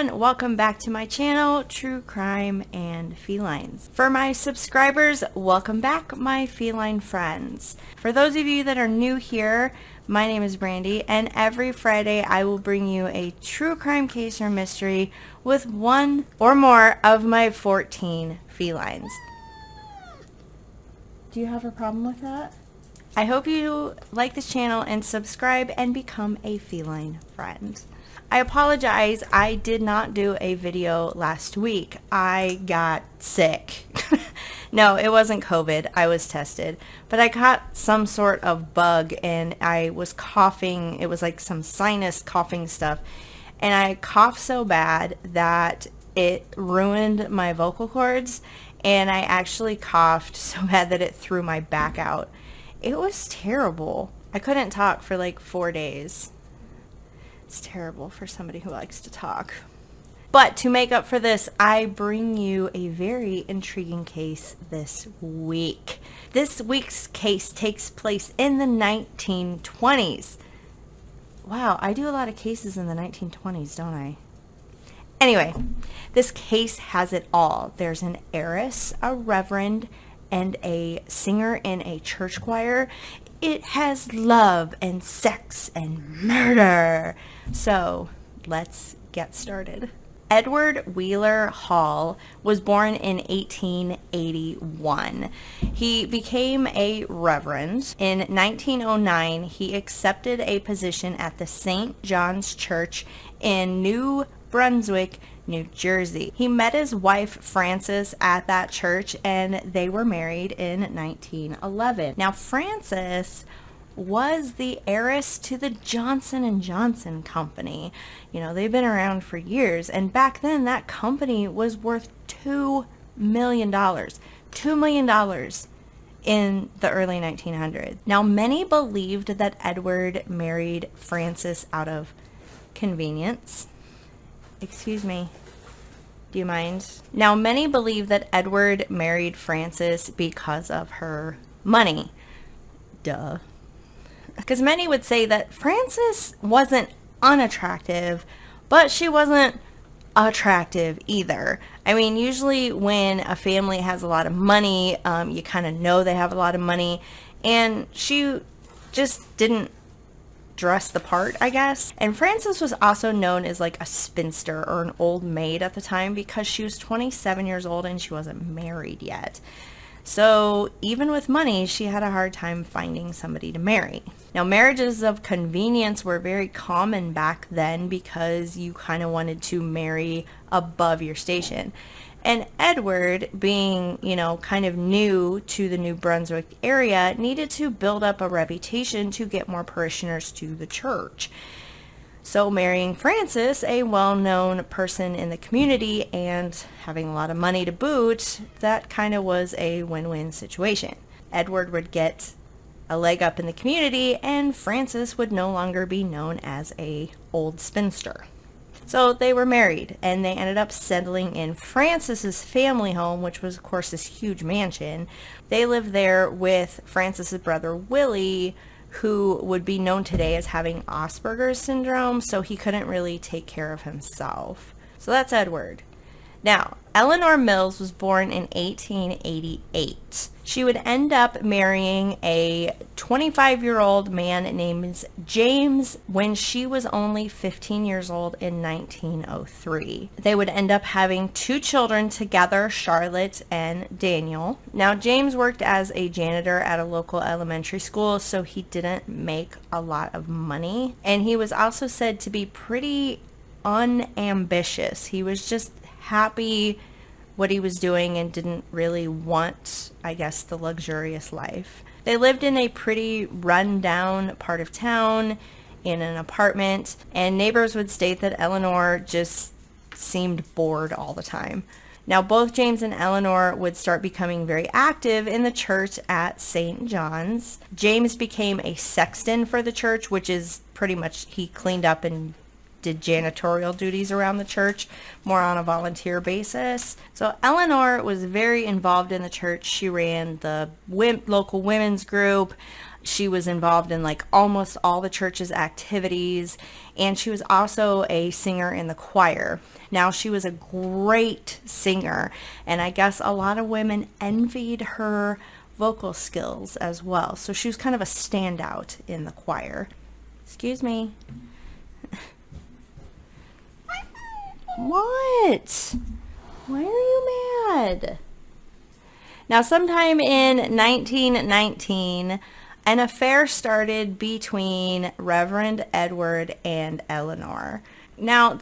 everyone, welcome back to my channel, True Crime and Felines. For my subscribers, welcome back my feline friends. For those of you that are new here, my name is Brandy, and every Friday I will bring you a true crime case or mystery with one or more of my 14 felines. Do you have a problem with that? I hope you like this channel and subscribe and become a feline friend. I apologize, I did not do a video last week. I got sick. No, it wasn't COVID. I was tested. But I caught some sort of bug and I was coughing. It was like some sinus coughing stuff. And I coughed so bad that it ruined my vocal cords. And I actually coughed so bad that it threw my back out. It was terrible. I couldn't talk for like 4 days. It's terrible for somebody who likes to talk. But to make up for this, I bring you a very intriguing case this week. This week's case takes place in the 1920s. Wow, I do a lot of cases in the 1920s, don't I? Anyway, this case has it all. There's an heiress, a reverend, and a singer in a church choir. It has love and sex and murder. So let's get started. Edward Wheeler Hall was born in 1881. He became a reverend. In 1909, he accepted a position at the St. John's Church in New Brunswick, New Jersey. He met his wife Frances at that church and they were married in 1911. Now Frances was the heiress to the Johnson & Johnson company. You know, they've been around for years, and back then that company was worth $2 million. $2 million in the early 1900s. Now many believed that Edward married Frances out of convenience. Excuse me. Do you mind? Now, many believe that Edward married Frances because of her money. Duh. Because many would say that Frances wasn't unattractive, but she wasn't attractive either. I mean, usually when a family has a lot of money, you kind of know they have a lot of money, and she just didn't dress the part, I guess. And Frances was also known as like a spinster or an old maid at the time because she was 27 years old and she wasn't married yet. So even with money, she had a hard time finding somebody to marry. Now, marriages of convenience were very common back then because you kind of wanted to marry above your station. And Edward, being, you know, kind of new to the New Brunswick area, needed to build up a reputation to get more parishioners to the church. So marrying Frances, a well-known person in the community and having a lot of money to boot, that kind of was a win-win situation. Edward would get a leg up in the community and Frances would no longer be known as a old spinster. So they were married and they ended up settling in Frances's family home, which was of course this huge mansion. They lived there with Frances's brother Willie, who would be known today as having Asperger's syndrome, so he couldn't really take care of himself. So that's Edward. Now, Eleanor Mills was born in 1888. She would end up marrying a 25-year-old man named James when she was only 15 years old in 1903. They would end up having 2 children together, Charlotte and Daniel. Now, James worked as a janitor at a local elementary school, so he didn't make a lot of money. And he was also said to be pretty unambitious. He was just happy what he was doing and didn't really want, I guess, the luxurious life. They lived in a pretty run-down part of town in an apartment, and neighbors would state that Eleanor just seemed bored all the time. Now, both James and Eleanor would start becoming very active in the church at St. John's. James became a sexton for the church, which is pretty much he cleaned up and did janitorial duties around the church, more on a volunteer basis. So Eleanor was very involved in the church. She ran the local women's group. She was involved in like almost all the church's activities, and she was also a singer in the choir. Now, she was a great singer, and I guess a lot of women envied her vocal skills as well. So she was kind of a standout in the choir. Excuse me. What? Why are you mad? Now, sometime in 1919, an affair started between Reverend Edward and Eleanor. Now,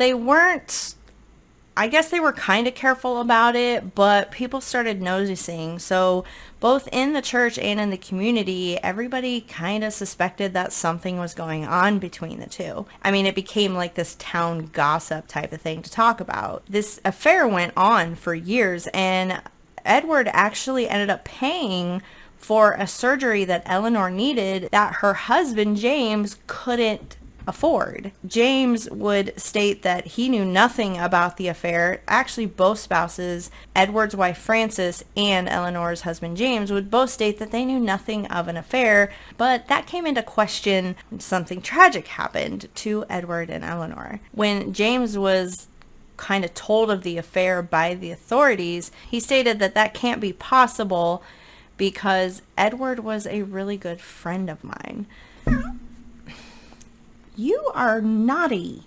I guess they were kind of careful about it, but people started noticing. So both in the church and in the community, everybody kind of suspected that something was going on between the two. I mean, it became like this town gossip type of thing to talk about. This affair went on for years, and Edward actually ended up paying for a surgery that Eleanor needed that her husband, James, couldn't afford. James would state that he knew nothing about the affair. Actually, both spouses, Edward's wife Frances and Eleanor's husband James, would both state that they knew nothing of an affair, but that came into question when something tragic happened to Edward and Eleanor. When James was kind of told of the affair by the authorities, he stated that that can't be possible because Edward was a really good friend of mine. You are naughty.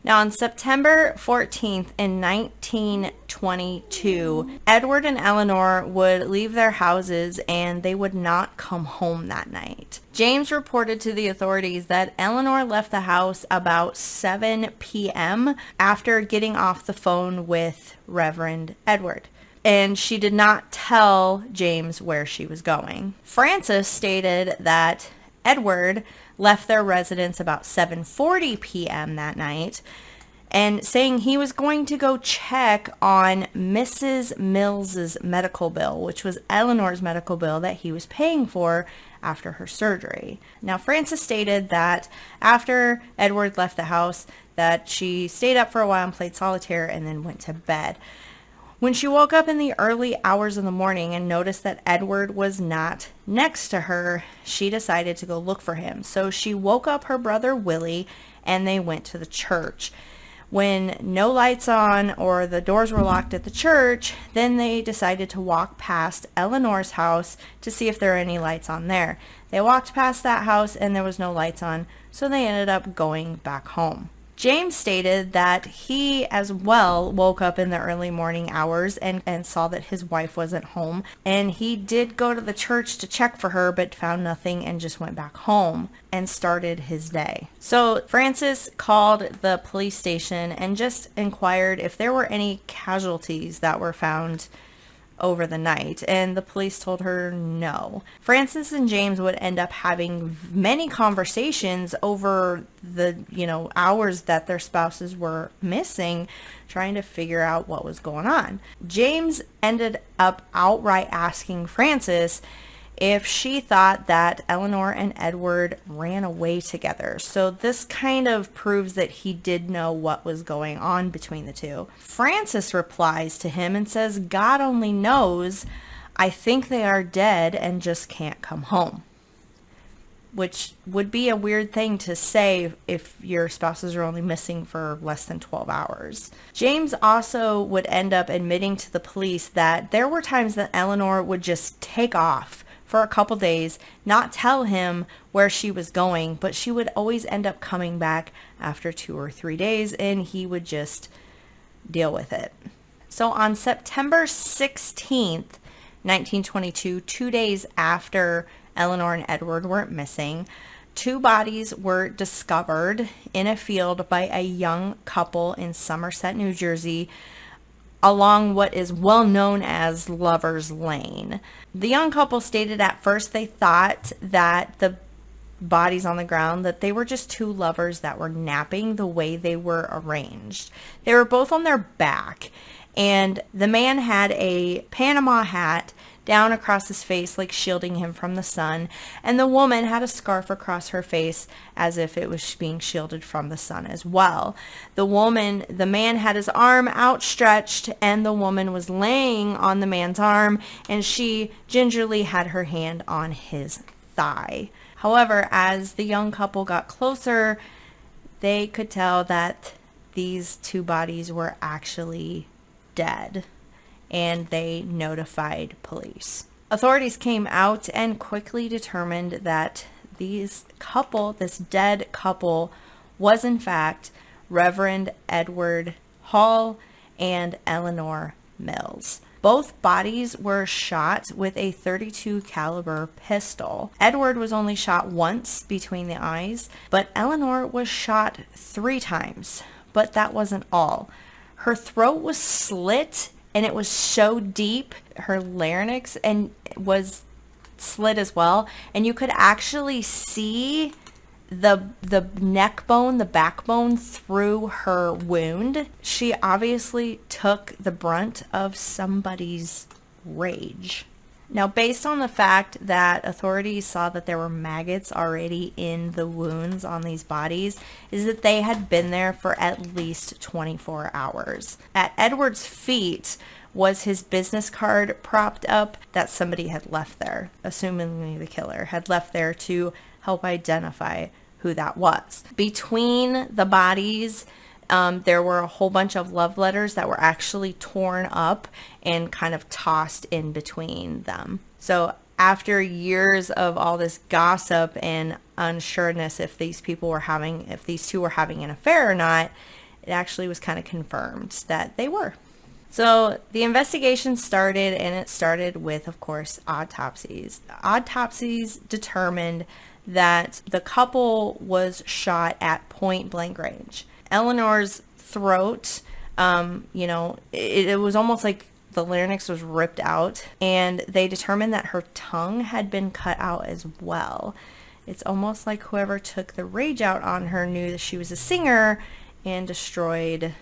Now, on September 14th in 1922, Edward and Eleanor would leave their houses and they would not come home that night. James reported to the authorities that Eleanor left the house about 7 p.m. after getting off the phone with Reverend Edward, and she did not tell James where she was going. Frances stated that Edward left their residence about 7:40 p.m. that night, and saying he was going to go check on Mrs. Mills's medical bill, which was Eleanor's medical bill that he was paying for after her surgery. Now, Frances stated that after Edward left the house, that she stayed up for a while and played solitaire and then went to bed. When she woke up in the early hours of the morning and noticed that Edward was not next to her, she decided to go look for him. So she woke up her brother Willie and they went to the church. When no lights on or the doors were locked at the church, then they decided to walk past Eleanor's house to see if there were any lights on there. They walked past that house and there was no lights on, so they ended up going back home. James stated that he as well woke up in the early morning hours and saw that his wife wasn't home. And he did go to the church to check for her, but found nothing and just went back home and started his day. So Frances called the police station and just inquired if there were any casualties that were found over the night, and the police told her no. Frances and James would end up having many conversations over the hours that their spouses were missing, trying to figure out what was going on. James ended up outright asking Frances if she thought that Eleanor and Edward ran away together. So this kind of proves that he did know what was going on between the two. Frances replies to him and says, "God only knows. I think they are dead and just can't come home." Which would be a weird thing to say if your spouses are only missing for less than 12 hours. James also would end up admitting to the police that there were times that Eleanor would just take off for a couple days, not tell him where she was going, but she would always end up coming back after 2 or 3 days, and he would just deal with it. So on September 16th, 1922, 2 days after Eleanor and Edward went missing, 2 bodies were discovered in a field by a young couple in Somerset, New Jersey, along what is well known as Lover's Lane. The young couple stated at first they thought that the bodies on the ground, that they were just 2 lovers that were napping the way they were arranged. They were both on their back, and the man had a Panama hat down across his face, like shielding him from the sun, and the woman had a scarf across her face as if it was being shielded from the sun as well. The man had his arm outstretched, and the woman was laying on the man's arm, and she gingerly had her hand on his thigh. However, as the young couple got closer, they could tell that these two bodies were actually dead, and they notified police. Authorities came out and quickly determined that this dead couple, was in fact Reverend Edward Hall and Eleanor Mills. Both bodies were shot with a .32 caliber pistol. Edward was only shot once between the eyes, but Eleanor was shot 3 times. But that wasn't all. Her throat was slit, and it was so deep, her larynx was slit as well, and you could actually see the neck bone, the backbone through her wound. She obviously took the brunt of somebody's rage. Now, based on the fact that authorities saw that there were maggots already in the wounds on these bodies, is that they had been there for at least 24 hours. At Edward's feet was his business card propped up that somebody had left there, assumingly the killer had left there to help identify who that was. Between the bodies, there were a whole bunch of love letters that were actually torn up and kind of tossed in between them. So after years of all this gossip and unsureness if these two were having an affair or not, it actually was kind of confirmed that they were. So the investigation started, and it started with, of course, autopsies. Autopsies determined that the couple was shot at point blank range. Eleanor's throat, it was almost like the larynx was ripped out, and they determined that her tongue had been cut out as well. It's almost like whoever took the rage out on her knew that she was a singer and destroyed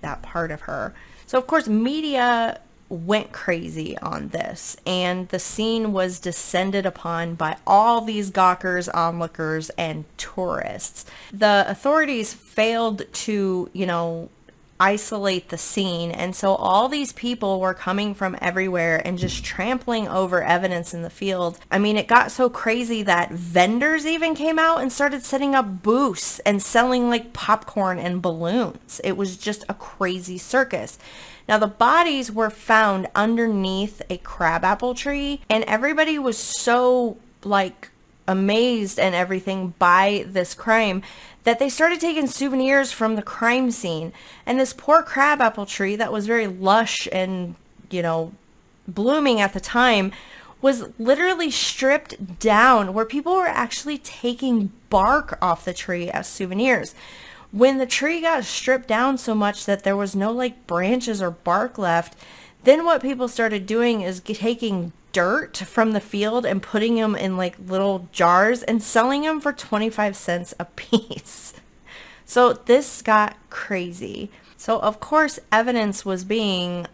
that part of her. So, of course, media went crazy on this, and the scene was descended upon by all these gawkers, onlookers, and tourists. The authorities failed to, isolate the scene, and so all these people were coming from everywhere and just trampling over evidence in the field. I mean, it got so crazy that vendors even came out and started setting up booths and selling like popcorn and balloons. It was just a crazy circus. Now, the bodies were found underneath a crabapple tree, and everybody was so amazed and everything by this crime that they started taking souvenirs from the crime scene. And this poor crabapple tree that was very lush and, blooming at the time was literally stripped down, where people were actually taking bark off the tree as souvenirs. When the tree got stripped down so much that there was no branches or bark left, then what people started doing is taking dirt from the field and putting them in little jars and selling them for 25 cents a piece. So this got crazy. So of course evidence was being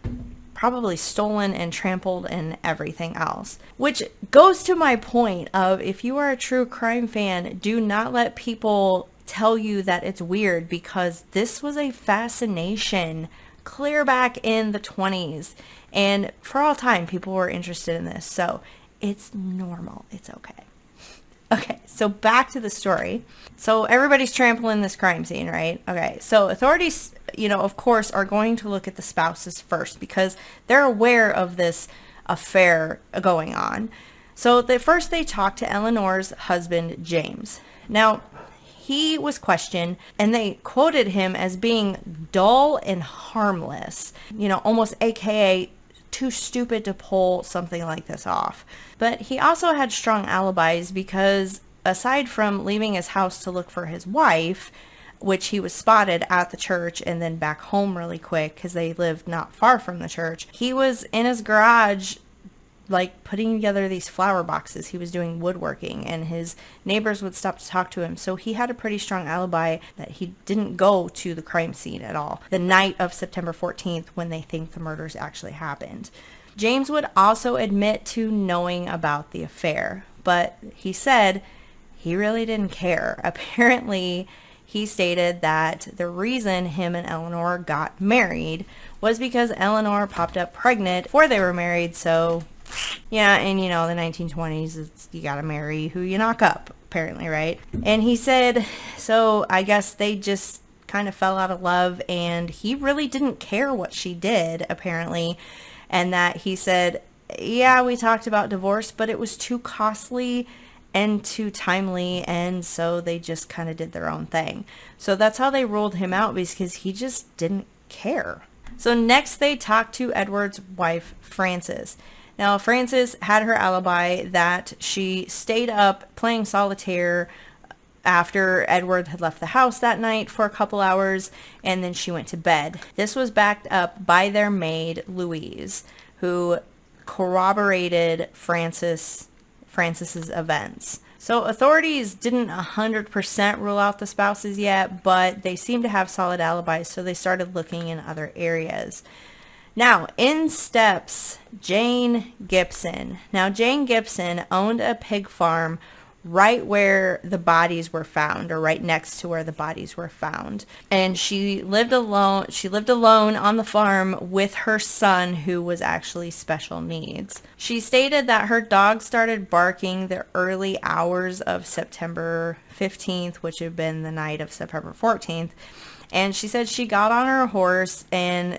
probably stolen and trampled and everything else, which goes to my point of, if you are a true crime fan, do not let people tell you that it's weird, because this was a fascination clear back in the 20s, and for all time people were interested in this, so it's normal, it's okay. So back to the story. So everybody's trampling this crime scene, right? Okay, so authorities, of course, are going to look at the spouses first, because they're aware of this affair going on. So first they talked to Eleanor's husband, James. Now, he was questioned, and they quoted him as being dull and harmless, almost AKA too stupid to pull something like this off. But he also had strong alibis, because aside from leaving his house to look for his wife, which he was spotted at the church and then back home really quick because they lived not far from the church, he was in his garage putting together these flower boxes. He was doing woodworking, and his neighbors would stop to talk to him. So he had a pretty strong alibi that he didn't go to the crime scene at all the night of September 14th, when they think the murders actually happened. James would also admit to knowing about the affair, but he said he really didn't care. Apparently, he stated that the reason him and Eleanor got married was because Eleanor popped up pregnant before they were married, so Yeah, and the 1920s, it's, you gotta marry who you knock up, apparently, right? And he said, so I guess they just kind of fell out of love, and he really didn't care what she did, apparently. And that he said, yeah, we talked about divorce, but it was too costly and too timely, and so they just kind of did their own thing. So that's how they ruled him out, because he just didn't care. So next they talked to Edward's wife, Frances. Now, Frances had her alibi that she stayed up playing solitaire after Edward had left the house that night for a couple hours, and then she went to bed. This was backed up by their maid, Louise, who corroborated Frances's events. So authorities didn't 100% rule out the spouses yet, but they seemed to have solid alibis, so they started looking in other areas. Now, in steps Jane Gibson. Now, Jane Gibson owned a pig farm right where the bodies were found, or right next to where the bodies were found. And she lived alone. She lived alone on the farm with her son, who was actually special needs. She stated that her dog started barking the early hours of September 15th, which had been the night of September 14th. And she said she got on her horse and,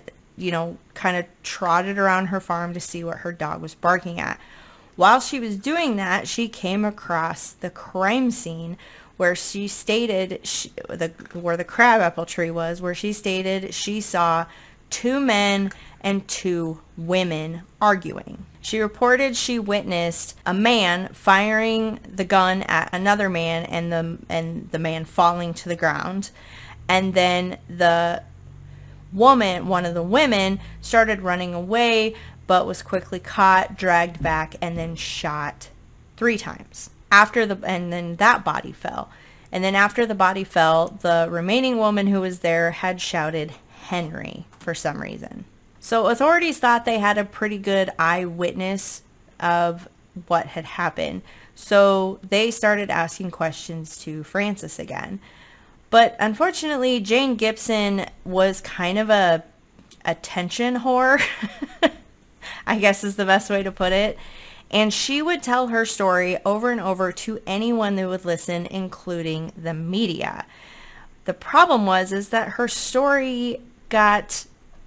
kind of trotted around her farm to see what her dog was barking at. While she was doing that, she came across the crime scene where she stated, where the crabapple tree was, where she stated she saw 2 men and 2 women arguing. She reported she witnessed a man firing the gun at another man, and the man falling to the ground. And then one of the women, started running away, but was quickly caught, dragged back, and then shot 3 times. And then that body fell. And then after the body fell, the remaining woman who was there had shouted Henry for some reason. So authorities thought they had a pretty good eyewitness of what had happened. So they started asking questions to Frances again. But unfortunately, Jane Gibson was kind of a attention whore. I guess is the best way to put it. And she would tell her story over and over to anyone that would listen, including the media. The problem is that her story got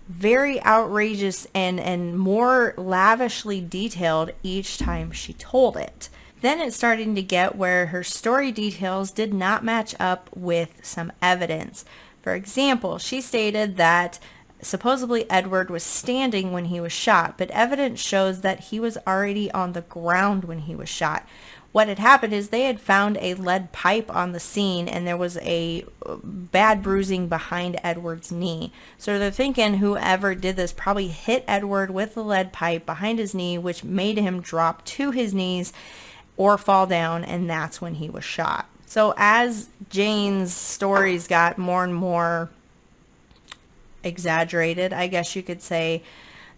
very outrageous and more lavishly detailed each time she told it. Then it's starting to get where her story details did not match up with some evidence. For example, she stated that supposedly Edward was standing when he was shot, but evidence shows that he was already on the ground when he was shot. What had happened is they had found a lead pipe on the scene, and there was a bad bruising behind Edward's knee. So they're thinking whoever did this probably hit Edward with the lead pipe behind his knee, which made him drop to his knees or fall down, and that's when he was shot. So as Jane's stories got more and more exaggerated, I guess you could say,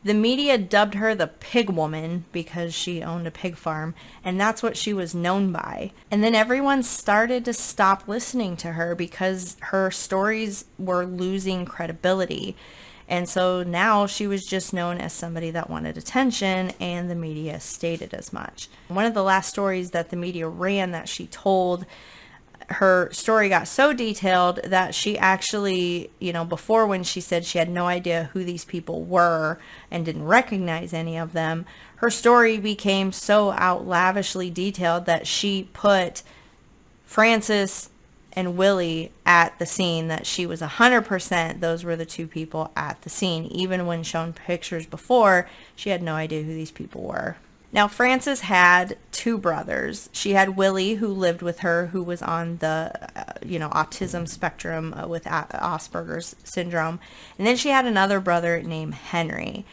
the media dubbed her the pig woman because she owned a pig farm, and that's what she was known by. And then everyone started to stop listening to her because her stories were losing credibility. And so now she was just known as somebody that wanted attention, and the media stated as much. One of the last stories that the media ran that she told, her story got so detailed that she actually, before, when she said she had no idea who these people were and didn't recognize any of them, her story became so lavishly detailed that she put Frances and Willie at the scene, that she was 100% those were the 2 people at the scene. Even when shown pictures before, she had no idea who these people were. Now, Frances had 2 brothers. She had Willie, who lived with her, who was on the, autism spectrum with Asperger's syndrome. And then she had another brother named Henry.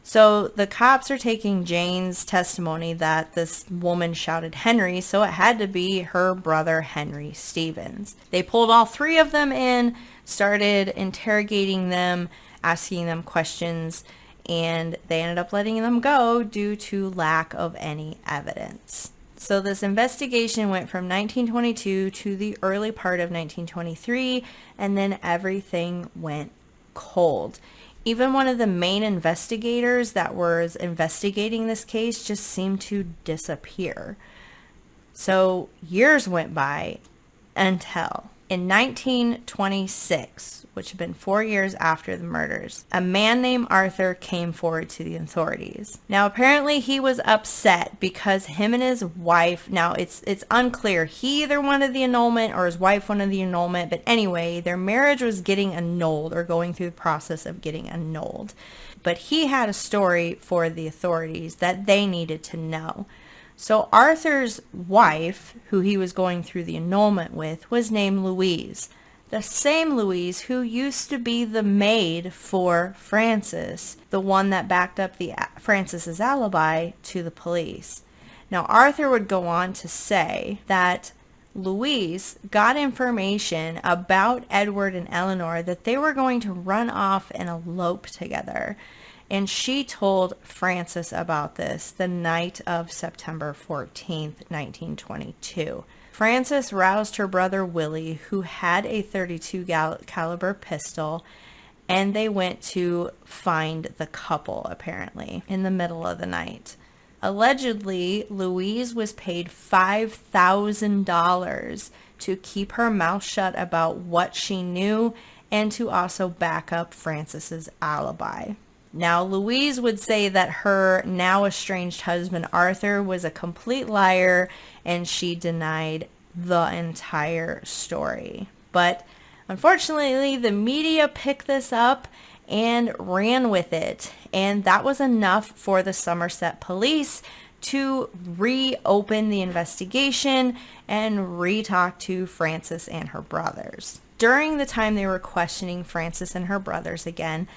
So the cops are taking Jane's testimony that this woman shouted Henry, so it had to be her brother Henry Stevens. They pulled all 3 of them in, started interrogating them, asking them questions, and they ended up letting them go due to lack of any evidence. So this investigation went from 1922 to the early part of 1923, and then everything went cold. Even one of the main investigators that was investigating this case just seemed to disappear. So years went by until in 1926, which had been 4 years after the murders, a man named Arthur came forward to the authorities. Now, apparently he was upset because him and his wife, now it's unclear, he either wanted the annulment or his wife wanted the annulment, but anyway, their marriage was getting annulled or going through the process of getting annulled. But he had a story for the authorities that they needed to know. So Arthur's wife, who he was going through the annulment with, was named Louise. The same Louise who used to be the maid for Francis, the one that backed up Francis's alibi to the police. Now Arthur would go on to say that Louise got information about Edward and Eleanor that they were going to run off and elope together. And she told Francis about this the night of September 14th, 1922. Francis roused her brother Willie, who had a .32 caliber pistol, and they went to find the couple, apparently, in the middle of the night. Allegedly, Louise was paid $5,000 to keep her mouth shut about what she knew and to also back up Francis's alibi. Now, Louise would say that her now estranged husband, Arthur, was a complete liar, and she denied the entire story. But unfortunately, the media picked this up and ran with it, and that was enough for the Somerset police to reopen the investigation and re-talk to Frances and her brothers. During the time they were questioning Frances and her brothers again,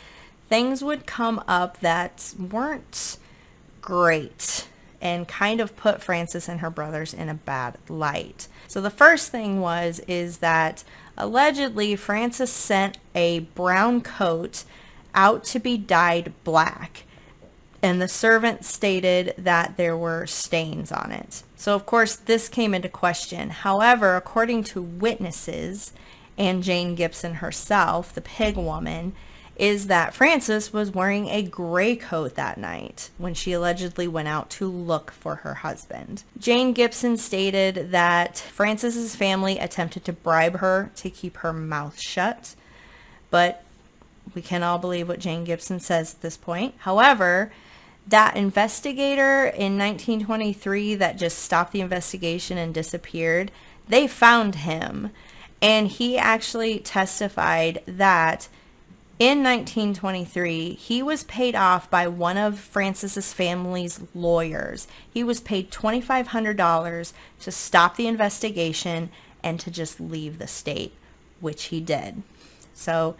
things would come up that weren't great and kind of put Frances and her brothers in a bad light. So the first thing is that allegedly Frances sent a brown coat out to be dyed black, and the servant stated that there were stains on it. So of course this came into question. However, according to witnesses and Jane Gibson herself, the pig woman, is that Frances was wearing a gray coat that night when she allegedly went out to look for her husband. Jane Gibson stated that Frances's family attempted to bribe her to keep her mouth shut, but we can all believe what Jane Gibson says at this point. However, that investigator in 1923 that just stopped the investigation and disappeared, they found him, and he actually testified that in 1923, he was paid off by one of Frances's family's lawyers. He was paid $2,500 to stop the investigation and to just leave the state, which he did. So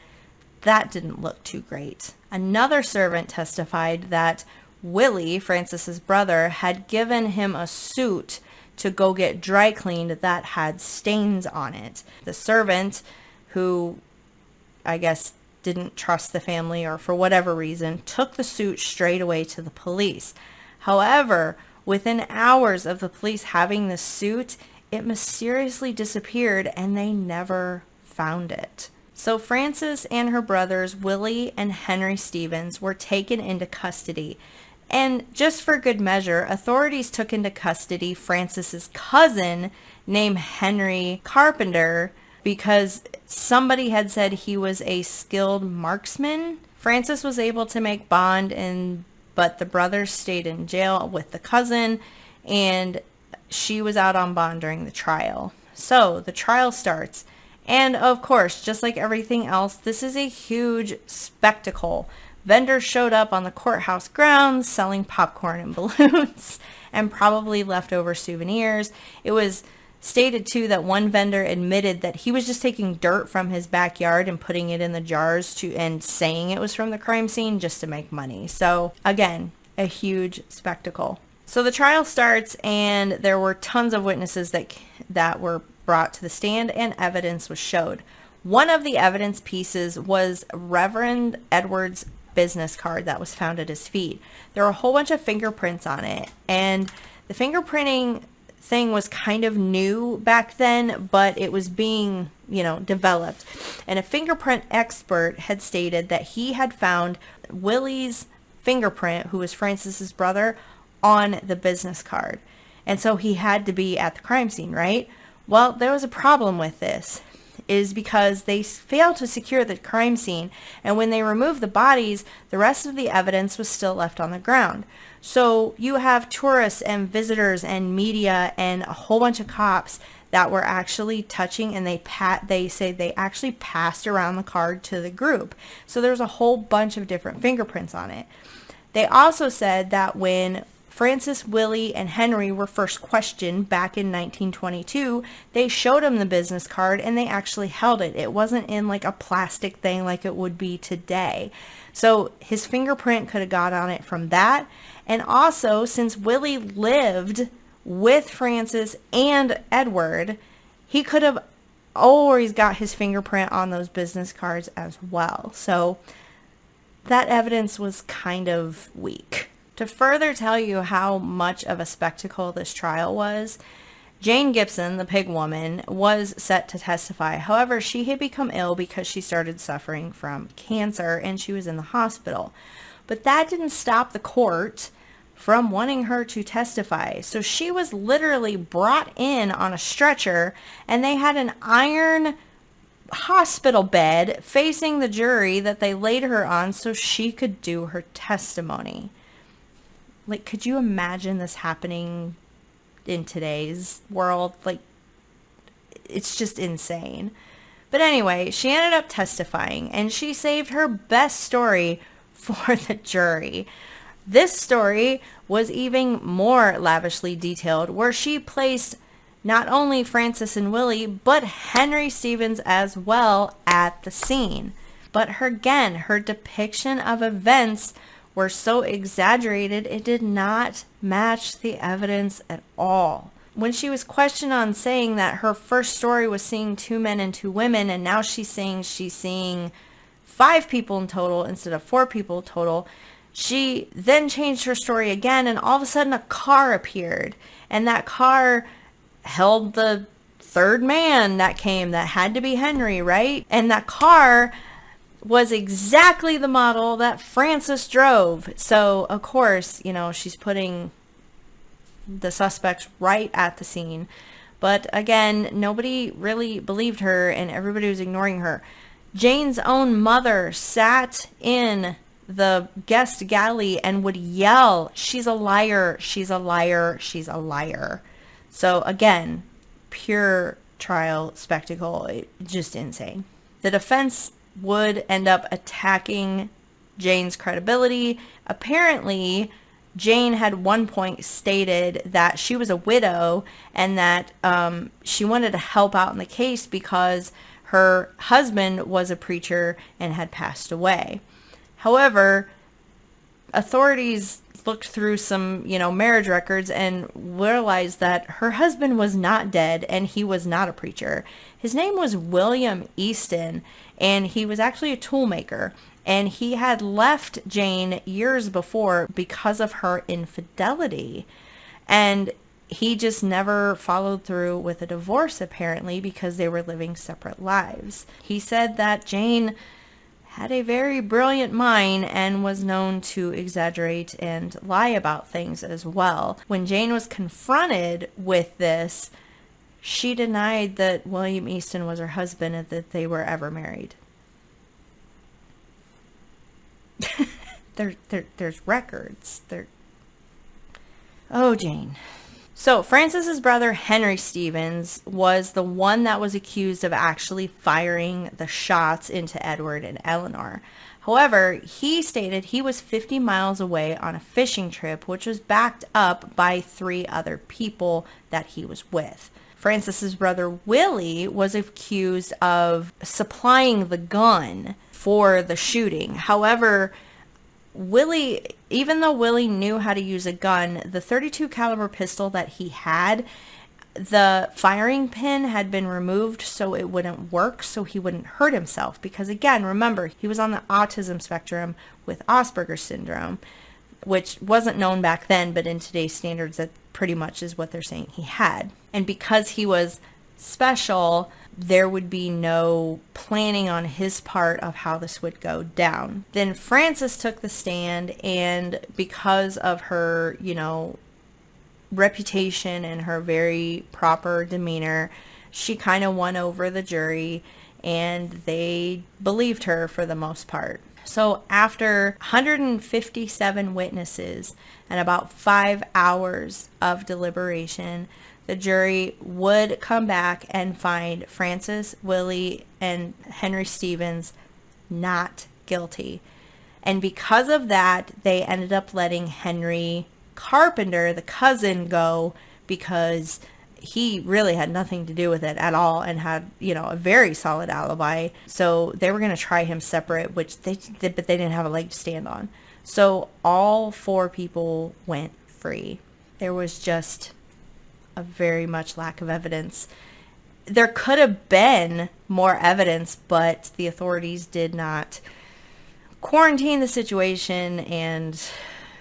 that didn't look too great. Another servant testified that Willie, Frances's brother, had given him a suit to go get dry cleaned that had stains on it. The servant, who I guess didn't trust the family or for whatever reason, took the suit straight away to the police. However, within hours of the police having the suit, it mysteriously disappeared and they never found it. So Frances and her brothers, Willie and Henry Stevens, were taken into custody. And just for good measure, authorities took into custody Frances's cousin named Henry Carpenter, because somebody had said he was a skilled marksman. Frances was able to make bond, but the brothers stayed in jail with the cousin, and she was out on bond during the trial. So the trial starts, and of course, just like everything else, this is a huge spectacle. Vendors showed up on the courthouse grounds selling popcorn and balloons and probably leftover souvenirs. It was stated too that one vendor admitted that he was just taking dirt from his backyard and putting it in the jars and saying it was from the crime scene just to make money. So again, a huge spectacle. So the trial starts, and there were tons of witnesses that were brought to the stand, and evidence was showed. One of the evidence pieces was Reverend Edward's business card that was found at his feet. There were a whole bunch of fingerprints on it, and the fingerprinting thing was kind of new back then, but it was being, developed. And a fingerprint expert had stated that he had found Willie's fingerprint, who was Francis's brother, on the business card. And so he had to be at the crime scene, right? Well, there was a problem with this, is because they failed to secure the crime scene, and when they removed the bodies, the rest of the evidence was still left on the ground. So you have tourists and visitors and media and a whole bunch of cops that were actually touching, and they say they actually passed around the card to the group. So there's a whole bunch of different fingerprints on it. They also said that when Francis, Willie, and Henry were first questioned back in 1922, they showed him the business card and they actually held it. It wasn't in like a plastic thing like it would be today. So his fingerprint could have got on it from that. And also, since Willie lived with Francis and Edward, he could have always got his fingerprint on those business cards as well. So that evidence was kind of weak. To further tell you how much of a spectacle this trial was, Jane Gibson, the pig woman, was set to testify. However, she had become ill because she started suffering from cancer and she was in the hospital. But that didn't stop the court from wanting her to testify. So she was literally brought in on a stretcher, and they had an iron hospital bed facing the jury that they laid her on so she could do her testimony. Like, could you imagine this happening in today's world? Like, it's just insane. But anyway, she ended up testifying, and she saved her best story for the jury. This story was even more lavishly detailed, where she placed not only Francis and Willie, but Henry Stevens as well at the scene. But her depiction of events were so exaggerated, it did not match the evidence at all. When she was questioned on saying that her first story was seeing 2 men and 2 women, and now she's saying she's seeing 5 people in total instead of 4 people total, she then changed her story again, and all of a sudden a car appeared, and that car held the 3rd man that came, that had to be Henry, right? And that car was exactly the model that Francis drove. So, of course, she's putting the suspects right at the scene. But again, nobody really believed her, and everybody was ignoring her. Jane's own mother sat in the guest galley and would yell, "She's a liar, she's a liar, she's a liar." So again, pure trial spectacle, just insane. The defense would end up attacking Jane's credibility. Apparently, Jane had one point stated that she was a widow and that she wanted to help out in the case because her husband was a preacher and had passed away. However, authorities looked through some, marriage records and realized that her husband was not dead and he was not a preacher. His name was William Easton, and he was actually a toolmaker, and he had left Jane years before because of her infidelity, and he just never followed through with a divorce, apparently, because they were living separate lives. He said that Jane had a very brilliant mind and was known to exaggerate and lie about things as well. When Jane was confronted with this, she denied that William Easton was her husband and that they were ever married. There's records. Oh, Jane. So Francis's brother Henry Stevens was the one that was accused of actually firing the shots into Edward and Eleanor. However, he stated he was 50 miles away on a fishing trip, which was backed up by 3 other people that he was with. Francis's brother Willie was accused of supplying the gun for the shooting. However, even though Willie knew how to use a gun, the .32 caliber pistol that he had, the firing pin had been removed so it wouldn't work, so he wouldn't hurt himself. Because again, remember, he was on the autism spectrum with Asperger's syndrome, which wasn't known back then, but in today's standards, pretty much is what they're saying he had. And because he was special, there would be no planning on his part of how this would go down. Then Frances took the stand, and because of her, reputation and her very proper demeanor, she kind of won over the jury, and they believed her for the most part. So after 157 witnesses and about 5 hours of deliberation, the jury would come back and find Frances, Willie, and Henry Stevens not guilty. And because of that, they ended up letting Henry Carpenter, the cousin, go, because he really had nothing to do with it at all and had, a very solid alibi. So they were going to try him separate, which they did, but they didn't have a leg to stand on. So all 4 people went free. There was just a very much lack of evidence. There could have been more evidence, but the authorities did not quarantine the situation, and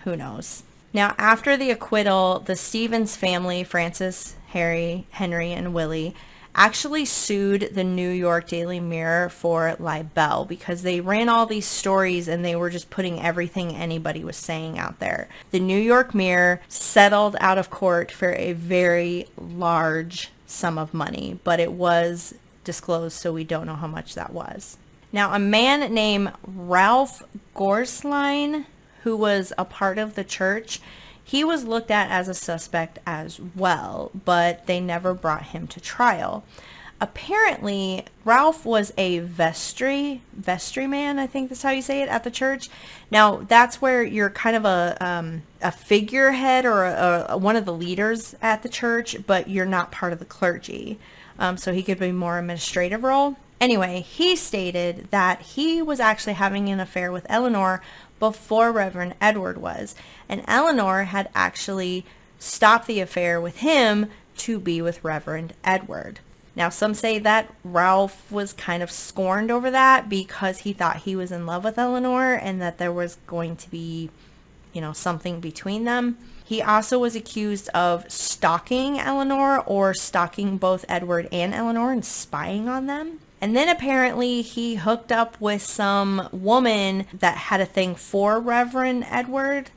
who knows. Now, after the acquittal, the Stevens family, Frances, Henry, and Willie, actually sued the New York Daily Mirror for libel because they ran all these stories and they were just putting everything anybody was saying out there. The New York Mirror settled out of court for a very large sum of money, but it was disclosed, so we don't know how much that was. Now, a man named Ralph Gorsline, who was a part of the church, he was looked at as a suspect as well, but they never brought him to trial. Apparently, Ralph was a vestryman, I think that's how you say it, at the church. Now, that's where you're kind of a figurehead or one of the leaders at the church, but you're not part of the clergy. So he could be more administrative role. Anyway, he stated that he was actually having an affair with Eleanor before Reverend Edward was, and Eleanor had actually stopped the affair with him to be with Reverend Edward. Now, some say that Ralph was kind of scorned over that because he thought he was in love with Eleanor and that there was going to be, something between them. He also was accused of stalking Eleanor or stalking both Edward and Eleanor and spying on them. And then apparently he hooked up with some woman that had a thing for Reverend Edward.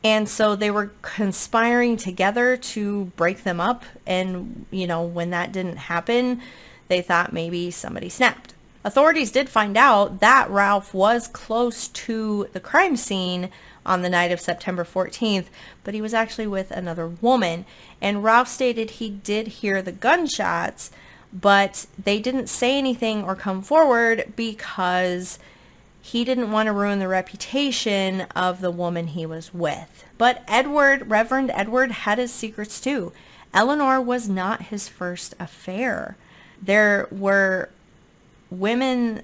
And so they were conspiring together to break them up. And, when that didn't happen, they thought maybe somebody snapped. Authorities did find out that Ralph was close to the crime scene on the night of September 14th, but he was actually with another woman. And Ralph stated he did hear the gunshots, but they didn't say anything or come forward because he didn't want to ruin the reputation of the woman he was with. But Reverend Edward, had his secrets too. Eleanor was not his first affair. There were women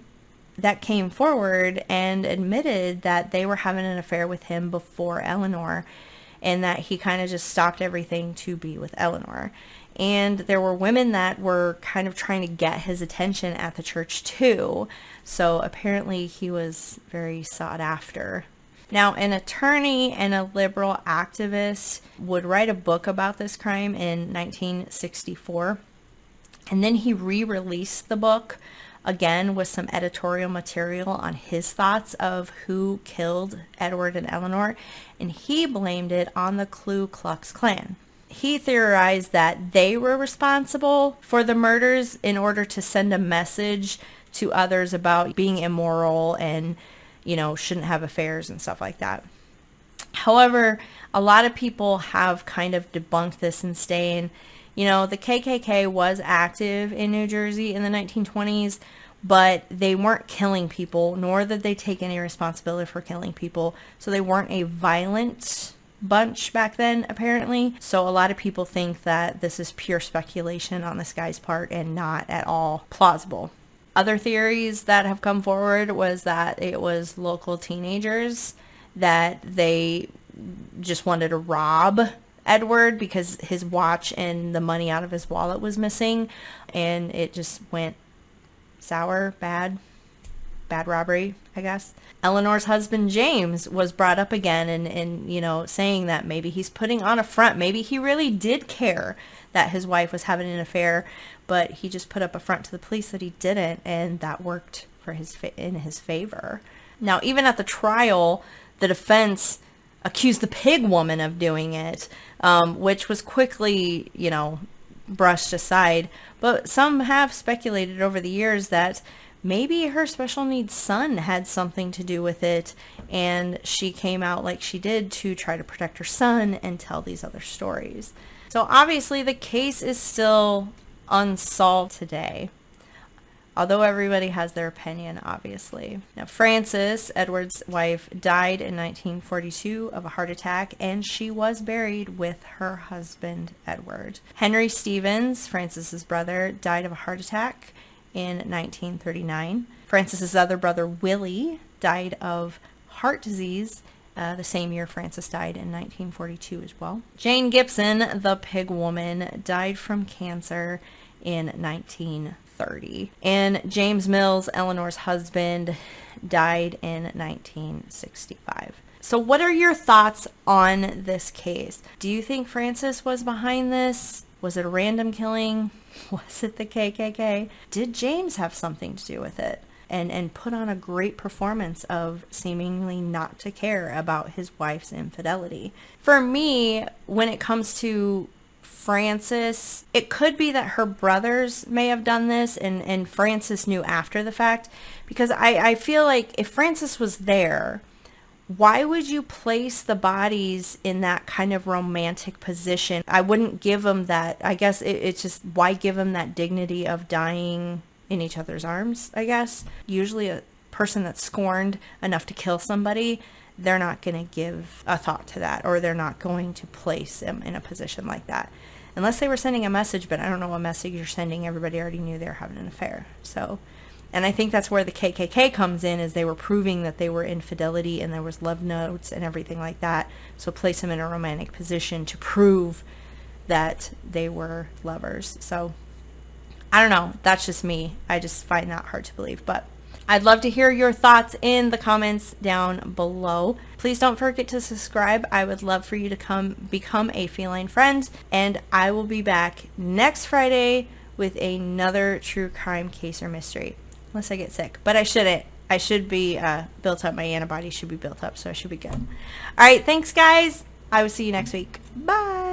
that came forward and admitted that they were having an affair with him before Eleanor, and that he kind of just stopped everything to be with Eleanor. And there were women that were kind of trying to get his attention at the church too. So apparently he was very sought after. Now, an attorney and a liberal activist would write a book about this crime in 1964. And then he re-released the book again with some editorial material on his thoughts of who killed Edward and Eleanor. And he blamed it on the Ku Klux Klan. He theorized that they were responsible for the murders in order to send a message to others about being immoral and, shouldn't have affairs and stuff like that. However, a lot of people have kind of debunked this and saying, the KKK was active in New Jersey in the 1920s, but they weren't killing people, nor did they take any responsibility for killing people. So they weren't a violent bunch back then, apparently. So a lot of people think that this is pure speculation on this guy's part and not at all plausible. Other theories that have come forward was that it was local teenagers, that they just wanted to rob Edward because his watch and the money out of his wallet was missing, and it just went sour, bad. bad robbery, I guess. Eleanor's husband, James, was brought up again and, you know, saying that maybe he's putting on a front. Maybe he really did care that his wife was having an affair, but he just put up a front to the police that he didn't, and that worked for in his favor. Now, even at the trial, the defense accused the pig woman of doing it, which was quickly, you know, brushed aside. But some have speculated over the years that maybe her special needs son had something to do with it, and she came out like she did to try to protect her son and tell these other stories. So obviously the case is still unsolved today, although everybody has their opinion, obviously. Now, Frances, Edward's wife, died in 1942 of a heart attack, and she was buried with her husband, Edward. Henry Stevens, Frances's brother, died of a heart attack in 1939. Frances's other brother, Willie, died of heart disease the same year Frances died in 1942 as well. Jane Gibson, the pig woman, died from cancer in 1930. And James Mills, Eleanor's husband, died in 1965. So what are your thoughts on this case? Do you think Frances was behind this? Was it a random killing? Was it the KKK? Did James have something to do with it? And put on a great performance of seemingly not to care about his wife's infidelity. For me, when it comes to Frances, it could be that her brothers may have done this and Frances knew after the fact, because I feel like if Frances was there, why would you place the bodies in that kind of romantic position? I wouldn't give them that. I guess it's just, why give them that dignity of dying in each other's arms, I guess. Usually a person that's scorned enough to kill somebody, they're not going to give a thought to that, or they're not going to place them in a position like that. Unless they were sending a message, but I don't know what message you're sending. Everybody already knew they were having an affair. So, and I think that's where the KKK comes in, is they were proving that they were infidelity and there was love notes and everything like that. So place them in a romantic position to prove that they were lovers. So I don't know. That's just me. I just find that hard to believe. But I'd love to hear your thoughts in the comments down below. Please don't forget to subscribe. I would love for you to become a feline friend. And I will be back next Friday with another true crime case or mystery. Unless I get sick. But I shouldn't. I should be built up. My antibodies should be built up. So I should be good. All right. Thanks, guys. I will see you next week. Bye.